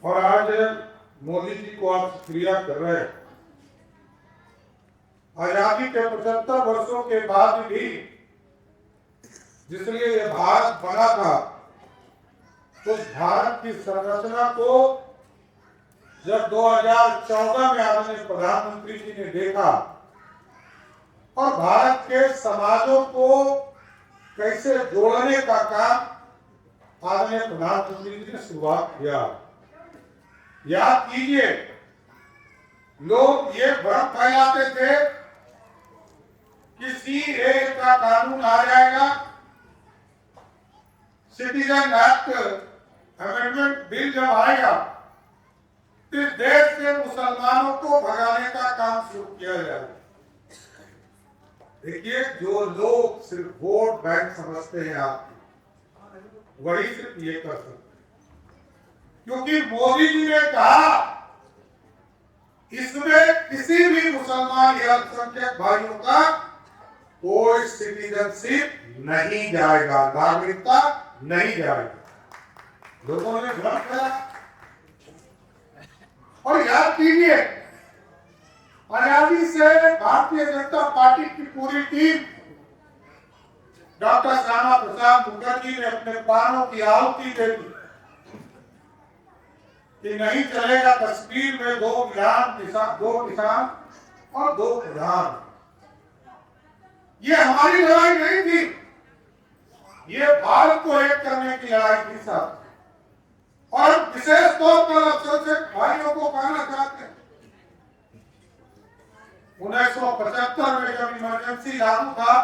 और आज मोदी जी को आप शुक्रिया कर रहे हैं। आजादी के 75 वर्षों के बाद भी जिसलिए ये भारत बना था, उस भारत की संरचना को जब 2014 में आदरणीय प्रधानमंत्री जी ने देखा और भारत के समाजों को कैसे जोड़ने का काम आदरणीय प्रधानमंत्री जी ने शुरुआत किया। याद कीजिए, लोग ये भ्रम फैलाते थे कि सीए का कानून आ जाएगा, सिटीजन एक्ट अमेंडमेंट बिल जब आएगा तो देश से मुसलमानों को भगाने का काम शुरू किया जाएगा। देखिए, जो लोग सिर्फ वोट बैंक समझते हैं आप, वही सिर्फ ये कर सकते हैं, क्योंकि मोदी जी ने कहा इसमें किसी भी मुसलमान या अल्पसंख्यक भाइयों का कोई सिटीजनशिप नहीं जाएगा, नागरिकता नहीं जाएगी। लोगों ने भ्रम फैलाया। और याद कीजिए, आजादी से भारतीय जनता पार्टी की पूरी टीम डॉक्टर श्यामा प्रसाद मुखर्जी ने अपने प्राणों की आहुति दे दी कि नहीं चलेगा कश्मीर में दो किसान और दो प्रधान। ये हमारी लड़ाई नहीं थी, ये भारत को एक करने की लड़ाई थी साहब। और विशेष तौर पर अल्पसंख्यक भाइयों को कहना चाहते हैं, 1975 में जब इमरजेंसी लागू था,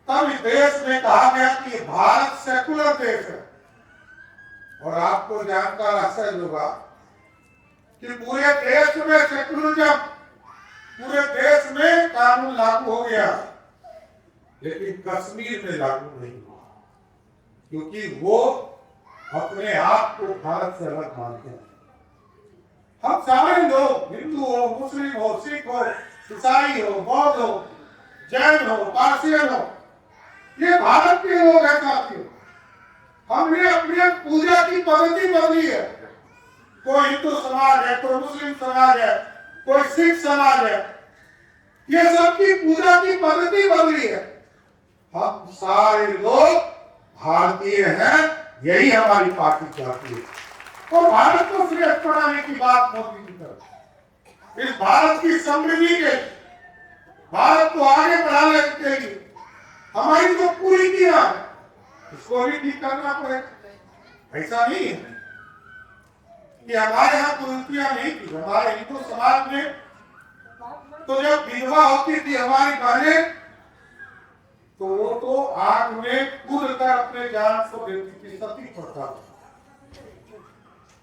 तब इस देश में कहा गया कि भारत सेकुलर देश है। और आपको जानकर आश्चर्य होगा कि पूरे देश में सेकुलरिज्म, पूरे देश में कानून लागू हो गया, लेकिन कश्मीर में लागू नहीं हुआ, क्योंकि वो अपने आप को भारत से अलग मानते हैं। हम सारे लोग, हिंदू हो, मुस्लिम हो, सिख हो, ईसाई हो, बौद्ध हो, जैन हो, पारसियन हो, ये भारत के लोग हैं साथियों। हमने अपनी पूजा की पद्धति बदली है। कोई हिंदू समाज है, कोई मुस्लिम समाज है, कोई सिख समाज है, ये सबकी पूजा की पद्धति बदली है। हम सारे लोग भारतीय हैं, यही हमारी पार्टी चाहती है। और भारत को श्रेष्ठ बनाने की बात मोदी जी कर, इस भारत की समृद्धि के, भारत को आगे बढ़ाने के लिए हमारी जो पूरी किया है, इसको भी ठीक करना पड़ेगा। ऐसा नहीं है कि हमारे यहाँ कुरीतियां नहीं थी। हमारे हिंदू समाज में तो जब विधवा होती थी हमारी बहनें, तो वो तो आग में कूद कर अपने जान को देती थी, सती प्रथा।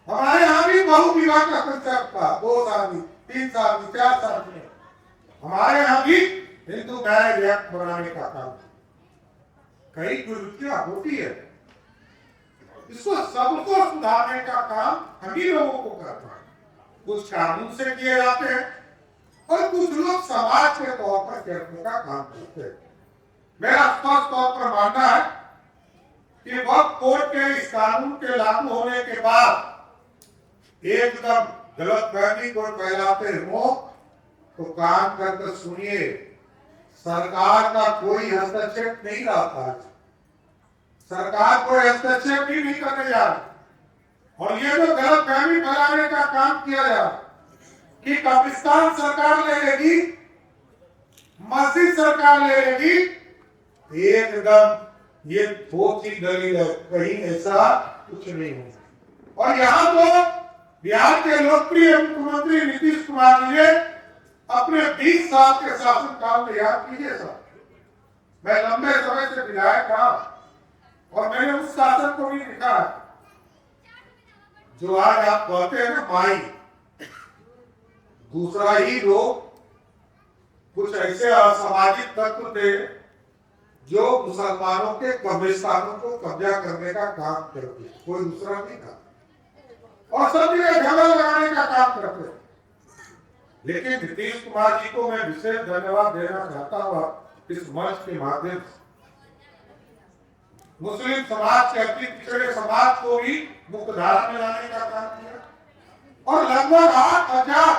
हमारे यहाँ भी बहु विवाह का कंसेप्ट था, 2 साल, 3 साल, 4 साल में। हमारे यहाँ भी हिंदू मैरिज एक्ट बनाने का काम, कई कुरीतियां होती है, इसको सबको सुधारने का काम हम ही लोगों को करना है। कुछ कानून से किए जाते हैं और कुछ लोग समाज के तौर पर करने का काम करते हैं। मेरा स्पष्ट तौर पर मानना है कि वक्त कोर्ट के इस कानून के लागू होने के बाद एकदम गलतफहमी को फैलाते हो तो काम करके सुनिए, सरकार का कोई हस्तक्षेप नहीं रहा था। सरकार कोई हस्तक्षेप भी नहीं करने जा रही। और ये जो गलतफहमी फैलाने का काम किया जा रहा कि पाकिस्तान सरकार ले लेगी, मस्जिद सरकार ले लेगी, एकदम ये बहुत ही दलील है, कहीं ऐसा कुछ नहीं हो। और यहाँ तो बिहार के लोकप्रिय मुख्यमंत्री नीतीश कुमार जी ने अपने 20 साल के शासनकाल में, याद कीजिए सर, मैं लंबे समय से विधायक था और मैंने उस शासन को भी देखा है जो आज आप कहते हैं ना माई, दूसरा ही लोग, कुछ ऐसे असामाजिक तत्व थे जो मुसलमानों के कब्रिस्तानों को कब्जा करने का काम करते, कोई दूसरा नहीं था, और सब जगह झगड़ा लगाने का काम करते। लेकिन नीतीश कुमार जी को मैं विशेष धन्यवाद देना चाहता हूँ इस मंच के माध्यम से। मुस्लिम समाज के अति पिछड़े समाज को भी मुख्यधारा में लाने का काम किया और लगभग 8,000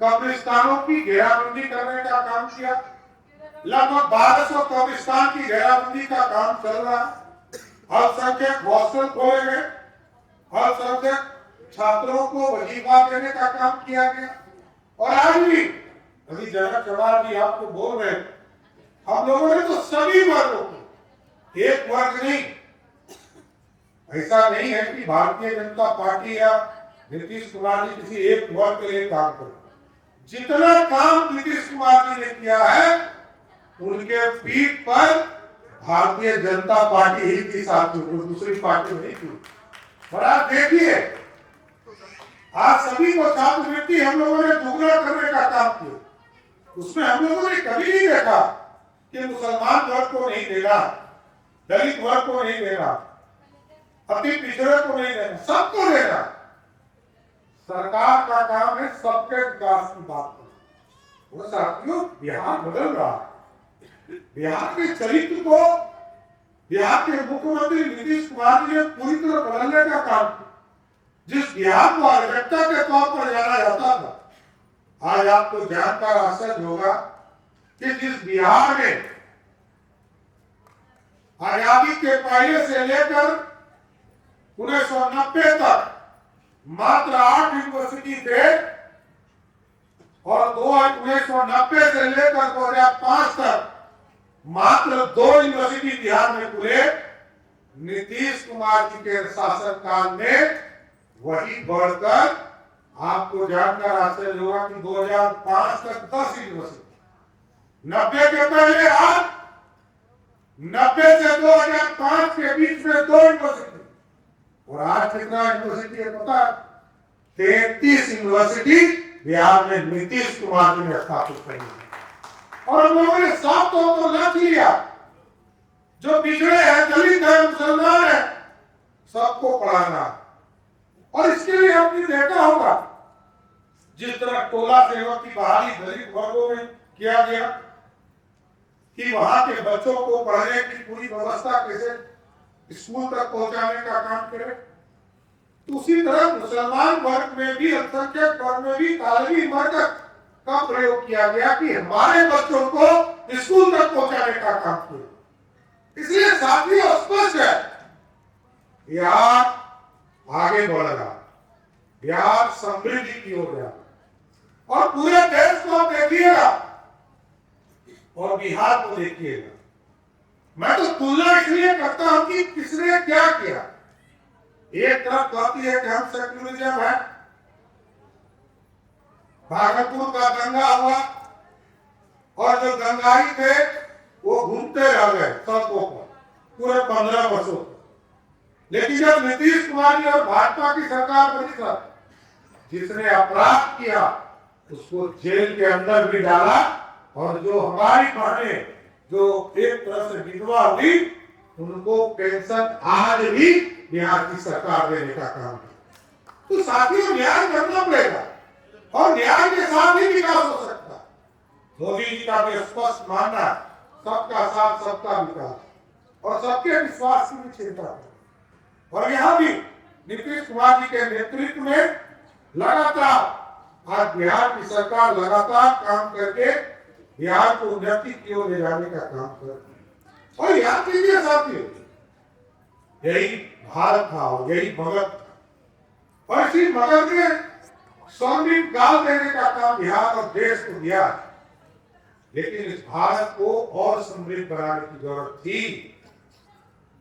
कब्रिस्तानों की घेराबंदी करने का काम किया। लगभग 1200 कब्रिस्तान की घेराबंदी का काम चल रहा है। अल्पसंख्यक हॉस्टल खोले गए, अल्पसंख्यक छात्रों को वजीफा देने का काम किया गया। और आज भी अभी जनक चौहान जी आपको बोल रहे, हम लोगों ने तो सभी वर्गों को, एक वर्ग नहीं, ऐसा नहीं है कि भारतीय जनता पार्टी या नीतीश कुमार जी किसी एक वर्ग के लिए काम कर। जितना काम नीतीश कुमार जी ने किया है उनके पीठ पर भारतीय जनता पार्टी ही की साथ दूसरी पार्टी नहीं की। और आप देखिए आज सभी को छात्रवृत्ति हम लोगों ने दुगना करने का काम किया। उसमें हम लोगों ने कभी नहीं देखा कि मुसलमान वर्ग को नहीं देगा, दलित वर्ग को नहीं देगा, अति पिछड़े को नहीं देना, सबको देना। सरकार का काम है सबके विकास की बात करना। वो साथियों बिहार बदल रहा है। बिहार के चरित्र को बिहार के मुख्यमंत्री नीतीश कुमार जी ने पूरी तरह बदलने का काम किया। जिस बिहार को अराजकता के तौर पर जाना जाता था, आज आपको जानकर आश्चर्य होगा कि जिस बिहार में आजादी के पहले से लेकर 1990 तक मात्र 8 यूनिवर्सिटी थे और 1990 से लेकर 2005 तक मात्र 2 यूनिवर्सिटी बिहार में खुले। नीतीश कुमार जी के शासनकाल में वही बढ़कर आपको जानकर आश्चर्य होगा कि 2005 तक 10 यूनिवर्सिटी, 90 के पहले 8, 90 से 2005 के बीच में 2 यूनिवर्सिटी। और आज कितना यूनिवर्सिटी है पता है? 33 यूनिवर्सिटी बिहार में नीतीश कुमार जी ने स्थापित करी है। और हम लोगों ने साफ तौर पर लक्ष्य लिया, जो पिछड़े हैं, दलित है, मुसलमान है, सबको पढ़ाना। और इसके लिए आपने देखा होगा जिस तरह टोला सेवक की बहाली दलित वर्गों में किया गया कि वहां के बच्चों को पढ़ने की पूरी व्यवस्था कैसे स्कूल तक पहुंचाने का काम करे, तो उसी तरह मुसलमान वर्ग में भी, अल्पसंख्यक वर्ग में भी तालिबी वर्ग का प्रयोग किया गया कि हमारे बच्चों को स्कूल तक पहुंचाने का काम किया। इसलिए साथियों स्पष्ट है बिहार आगे बढ़ रहा, बिहार समृद्धि की ओर जा, और पूरे देश को देखिएगा और बिहार को देखिएगा। मैं तो तुलना इसलिए करता हूं कि किसने क्या किया। एक तरफ कहती है कि हम सेक्युलरिज्म है, भागलपुर का दंगा हुआ और जो दंगाई थे वो घूमते रह गए सड़कों पर पूरे 15 वर्षों तक। लेकिन जब नीतीश कुमार जी और भाजपा की सरकार बनी था, जिसने अपराध किया उसको जेल के अंदर भी डाला, और जो हमारी बहनें जो एक तरह से विधवा हुई उनको पेंशन आज भी बिहार की सरकार देने का काम है। तो साथियों न्याय करना पड़ेगा और न्याय के साथ ही विकास हो सकता है। मोदी जी का भी स्पष्ट मानना सबका साथ सबका विकास और सबके विश्वास की भी चिंता है। और यहाँ भी नीतीश कुमार जी के नेतृत्व में लगातार आज बिहार की सरकार लगातार काम करके बिहार को उन्नति की ओर ले जाने का काम कर रही है। और याद कीजिए साथियों, यही भारत था और यही मगध था, और इसी मगध ने स्वर्णिम काल देने का काम बिहार और देश को दिया। लेकिन इस भारत को और समृद्ध बनाने की जरूरत थी।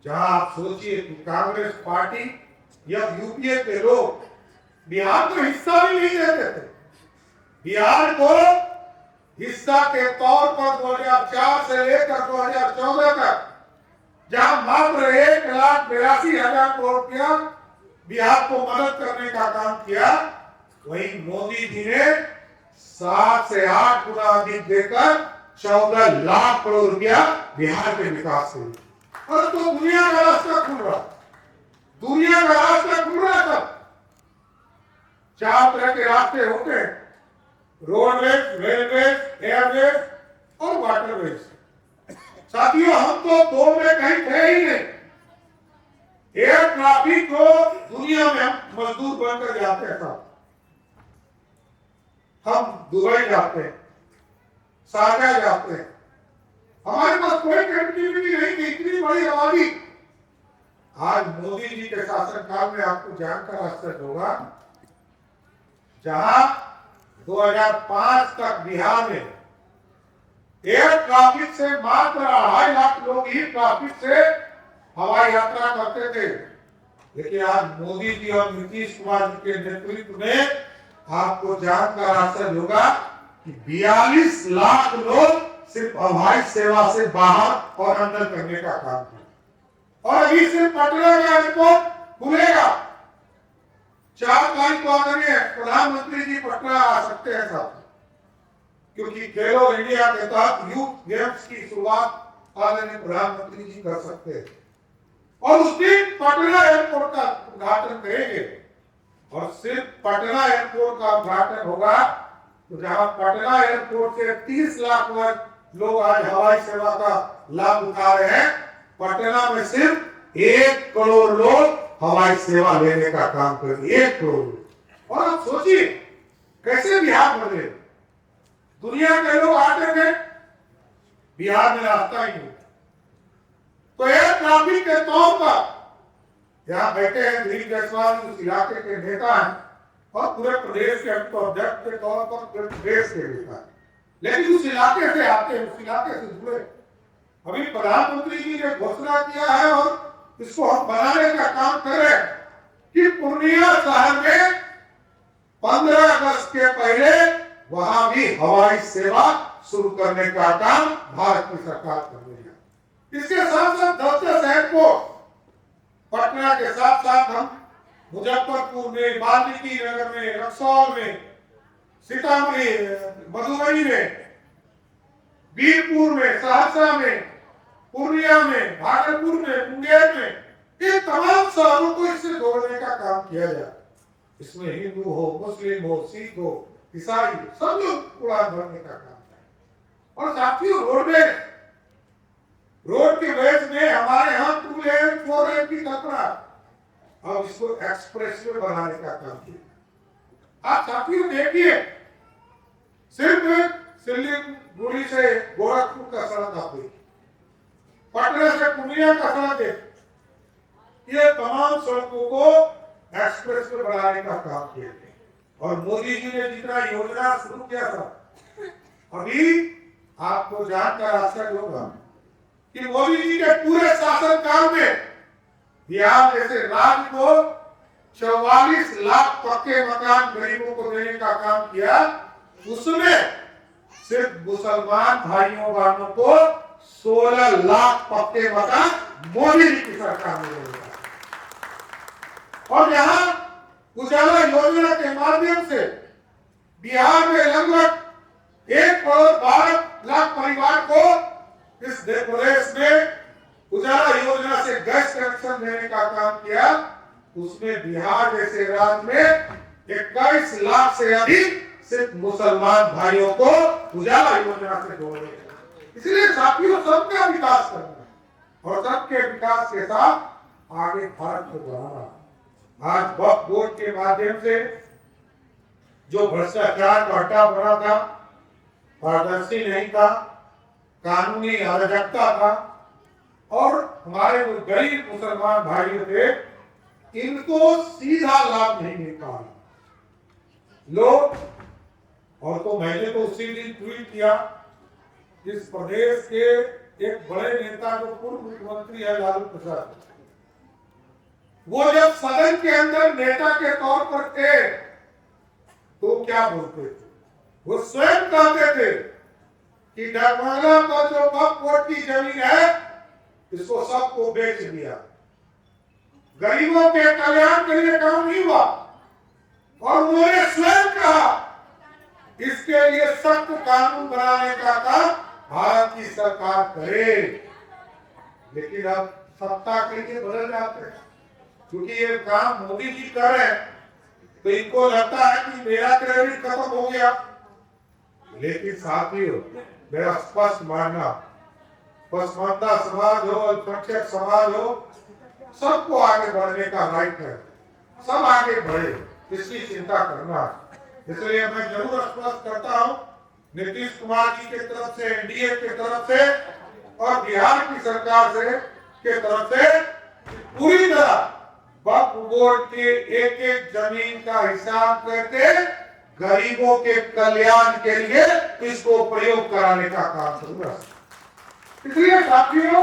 जहां आप सोचिए कि कांग्रेस पार्टी या यूपीए के लोग बिहार को हिस्सा भी नहीं देते थे। बिहार को हिस्सा के तौर पर 2004 से लेकर 2014 तक जहां मात्र 1,82,000 करोड़ रुपया बिहार को मदद करने का काम किया, वहीं मोदी जी ने 7 से 8 गुना अधिक देकर 14 लाख करोड़ रुपया बिहार के विकास के लिए। और तो दुनिया का रास्ता खुल रहा, दुनिया का रास्ता खुल रहा था। 4 तरह के रास्ते होते हैं, रोडवेज, रेलवेज, एयरवेज और वाटरवेज। साथियों हम तो 2 में कहीं थे ही नहीं। एयर ट्रैफिक को दुनिया में हम मजदूर बनकर जाते हैं साहब। हम दुबई जाते हैं, शारजा जाते हैं, हमारे पास कोई कनेक्टिविटी नहीं थी, इतनी बड़ी आबादी। आज मोदी जी के शासनकाल में आपको जानकर आश्चर्य होगा, जहां 2005 तक बिहार में एयर ट्रैफिक से मात्र 2.5 लाख लोग ही ट्रैफिक से हवाई यात्रा करते थे, लेकिन आज मोदी जी और नीतीश कुमार जी के नेतृत्व में आपको जानकर आश्चर्य होगा कि 42 लाख लोग सिर्फ हवाई सेवा से बाहर और अंदर करने का काम किया। और अभी सिर्फ पटना का एयरपोर्ट खुलेगा। 4 तारीख को आदरणीय प्रधानमंत्री जी पटना आ सकते हैं साहब, क्योंकि खेलो इंडिया के तहत यूथ गेम्स की शुरुआत आदरणीय प्रधानमंत्री जी कर सकते हैं और उस दिन पटना एयरपोर्ट का उद्घाटन करेंगे। और सिर्फ पटना एयरपोर्ट का उद्घाटन होगा तो जहां पटना एयरपोर्ट से 30 लाख लोग आज हवाई सेवा का लाभ उठा रहे हैं, पटना में सिर्फ 1 करोड़ लोग हवाई सेवा लेने का काम करेंगे। 1 करोड़। और आप सोचिए कैसे बिहार बने। दुनिया के लोग आते थे, बिहार में रास्ता ही नहीं। तो एयर ट्रैफिक के तौर पर यहाँ बैठे हैं दिलीप जायसवाल, उस इलाके के नेता हैं और पूरे प्रदेश के अध्यक्ष के तौर पर पूरे प्रदेश के नेता हैं, लेकिन उस इलाके से आते हैं, उस इलाके से जुड़े। अभी प्रधानमंत्री जी ने घोषणा किया है और इसको हम बनाने का काम कर रहे हैं कि पूर्णिया शहर में 15 अगस्त के पहले वहां भी हवाई सेवा शुरू करने का काम भारत की सरकार कर रही है। इसके साथ साथ 10 एयरपोर्ट पटना के साथ साथ हम मुजफ्फरपुर में, वाल्मीकि नगर में, रक्सौल में, सीतामढ़ी, मधुबनी में, बीरपुर में, सहरसा में, पूर्णिया में, भागलपुर में, मुंगेर में, ये तमाम शहरों को इससे जोड़ने का काम किया जाए। इसमें हिंदू हो, मुस्लिम हो, सिख हो, ईसाई, सब लोग उड़ान भरने का काम करें। और साथियों रोड के बेस में हमारे यहाँ 2 लेन 4 लेन की कल्पना, अब इसको एक्सप्रेस वे बनाने का काम किया। आप साथियों देखिए, सिर्फ सिल्लीगुड़ी से गोरखपुर का सड़क आप देखिए, पटना से पूर्णिया का सड़क देखिए, ये तमाम सड़कों को एक्सप्रेस वे बनाने का काम किया। और मोदी जी ने जितना योजना शुरू किया था, अभी आपको जानकर आश्चर्य होगा कि मोदी जी के पूरे शासनकाल में बिहार जैसे राज्य को 44 लाख पक्के मकान गरीबों को देने का काम किया। उसमें सिर्फ मुसलमान भाइयों बहनों को 16 लाख पक्के मकान मोदी जी की सरकार ने दिया। और यहाँ उजाला योजना के माध्यम से बिहार में लगभग 1 करोड़ 12 लाख परिवार को इस प्रदेश में उजाला योजना से गैस कनेक्शन देने का काम किया। उसमें बिहार जैसे राज्य में 21 लाख से अधिक सिर्फ मुसलमान भाइयों को उजाला योजना से जोड़े। इसलिए साथियों सबका विकास करना और सबके विकास के साथ आगे भारत को बढ़ाना। आज वक्फ बोर्ड के माध्यम से जो भ्रष्टाचार का अड्डा बना था, पारदर्शी नहीं था, कानूनी अराजकता था और हमारे जो गरीब मुसलमान भाई थे इनको सीधा लाभ नहीं मिल पा लोग। और तो मैंने तो उसी दिन ट्वीट किया, इस प्रदेश के एक बड़े नेता जो पूर्व मुख्यमंत्री है लालू प्रसाद, वो जब सदन के अंदर नेता के तौर पर थे तो क्या बोलते थे? वो स्वयं कहते थे कि डगवाला का जो वक्फ बोर्ड की जमीन है इसको सबको बेच दिया, गरीबों के कल्याण के लिए काम नहीं हुआ। और उन्होंने स्वयं कहा इसके लिए सख्त कानून बनाने का काम भारत की सरकार करे। लेकिन अब सत्ता के लिए बदल जाते हैं, क्योंकि ये काम मोदी जी कर रहे हैं तो इनको लगता है कि मेरा क्रेडिट खत्म हो गया। लेकिन साथियों मेरा स्पष्ट मानना, पसमानदा समाज हो, अल्पसंख्यक समाज हो, सबको आगे बढ़ने का राइट है, सब आगे बढ़े, इसकी चिंता करना। इसलिए मैं जरूर आश्वस्त करता हूं नीतीश कुमार जी के तरफ से, एनडीए के तरफ से और बिहार की सरकार से के तरफ से पूरी तरह वक्फ बोर्ड के एक एक जमीन का हिसाब करके गरीबों के कल्याण के लिए इसको प्रयोग कराने का काम शुरू है। इसलिए साथियों,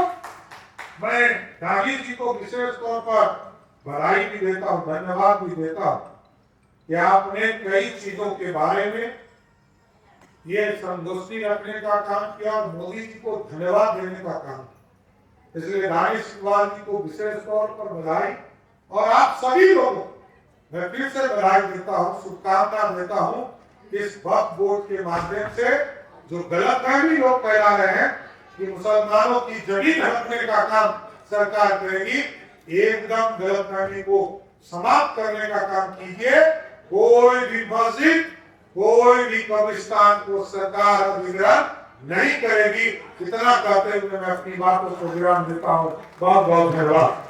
मैं राजीव जी को विशेष तौर पर बधाई भी देता हूं, धन्यवाद भी देता हूं कि आपने कई चीजों के बारे में ये संगोष्ठी रखने का काम किया और मोदी जी को धन्यवाद देने का काम किया। इसलिए दानिश इकबाल जी को विशेष तौर पर बधाई, और आप सभी लोगों मैं फिर से बधाई देता हूँ, शुभकामना देता हूँ। इस वक्फ बोर्ड के माध्यम से जो गलतफहमी लोग फैला रहे हैं कि मुसलमानों की जमीन हड़पने का काम सरकार करेगी, एकदम गलतफहमी को समाप्त करने का काम कीजिए। कोई भी मस्जिद, कोई भी कब्रिस्तान को सरकार अधिग्रहण नहीं करेगी। इतना कहते हुए मैं अपनी बातों को विराम देता हूँ। बहुत बहुत धन्यवाद।